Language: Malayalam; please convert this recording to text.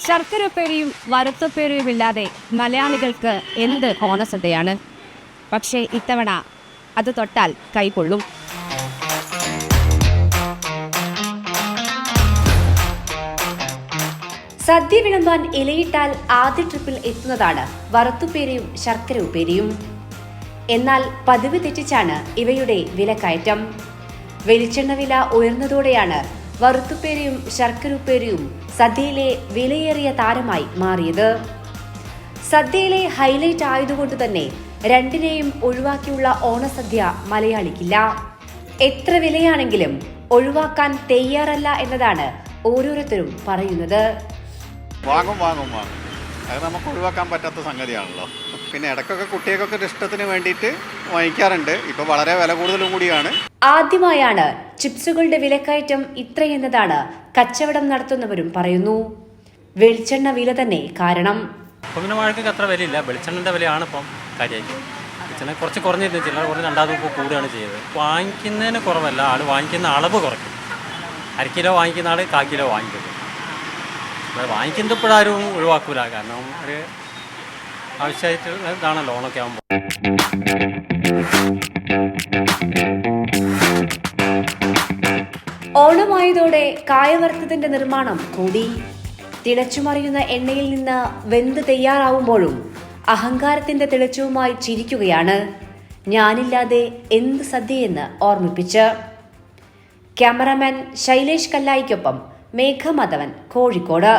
ശർക്കരപ്പേരിയും വറുത്തപ്പേരിയും ഇല്ലാതെ മലയാളികൾക്ക് എന്ത് ഓണസദ്യയാണ്. പക്ഷേ ഇത്തവണ അത് തൊട്ടാൽ കൈകൊള്ളും. സദ്യ വിളമ്പാൻ ഇലയിട്ടാൽ ആദ്യ ട്രിപ്പിൽ എത്തുന്നതാണ് വറുത്തുപ്പേരിയും ശർക്കര ഉപ്പേരിയും. എന്നാൽ പതിവ് തെറ്റിച്ചാണ് ഇവയുടെ വിലക്കയറ്റം. വെളിച്ചെണ്ണ വില ഉയർന്നതോടെയാണ് വറുത്തുപ്പേരിയും ശർക്കര ഉപ്പേരിയും സദ്യയിലെ വിലയേറിയ താരമായി മാറിയത്. സദ്യയിലെ ഹൈലൈറ്റ് ആയതുകൊണ്ട് തന്നെ രണ്ടിനെയും ഒഴിവാക്കിയുള്ള ഓണസദ്യ മലയാളിക്കില്ല. എത്ര വിലയാണെങ്കിലും ഒഴിവാക്കാൻ തയ്യാറല്ല എന്നതാണ് ഓരോരുത്തരും പറയുന്നത്. വാങ്ങും അത് നമുക്ക് ഒഴിവാക്കാൻ പറ്റാത്ത സംഗതിയാണല്ലോ. പിന്നെ ഇടയ്ക്കൊക്കെ കുട്ടികൾക്കൊക്കെ ഇഷ്ടത്തിന് വേണ്ടിയിട്ട് വാങ്ങിക്കാറുണ്ട്. ഇപ്പോൾ വളരെ വില കൂടുതലും കൂടിയാണ്. ആദ്യമായാണ് ചിപ്സുകളുടെ വിലക്കയറ്റം ഇത്രയെന്നതാണ് കച്ചവടം നടത്തുന്നവരും പറയുന്നു. വെളിച്ചെണ്ണ വില തന്നെ കാരണം. പിന്നെ വാഴയ്ക്ക് അത്ര വിലയില്ല, വെളിച്ചെണ്ണൻ്റെ വിലയാണ് ഇപ്പം കാര്യമായിട്ട്. വെളിച്ചെണ്ണ കുറച്ച് കുറഞ്ഞിരുന്നു, ചിലർ കുറഞ്ഞ് രണ്ടാമത് ഇപ്പോൾ കൂടുകയാണ് ചെയ്തത്. വാങ്ങിക്കുന്നതിന് കുറവല്ല, ആൾ വാങ്ങിക്കുന്ന അളവ് കുറയ്ക്കും. 1/2 കിലോ വാങ്ങിക്കുന്ന ആൾ 1/4 കിലോ വാങ്ങിക്കും. വാങ്ങിക്കുന്നത് ഇപ്പോഴാരും ഒഴിവാക്കൂല, കാരണം ഒരു ആവശ്യമായിട്ടുള്ള ഇതാണല്ലോ ഓണൊക്കെ ആകുമ്പോൾ. ഓണമായതോടെ കായവറുത്തതിന്റെ നിർമ്മാണം കൂടി. തിളച്ചുമറിയുന്ന എണ്ണയിൽ നിന്ന് വെന്ത് തയ്യാറാവുമ്പോഴും അഹങ്കാരത്തിന്റെ തെളിച്ചവുമായി ചിരിക്കുകയാണ്. ഞാനില്ലാതെ എന്ത് സദ്യയെന്ന് ഓർമ്മിപ്പിച്ച്. ക്യാമറാമാൻ ശൈലേഷ് കല്ലായിക്കൊപ്പം മേഘ മാധവൻ, കോഴിക്കോട്.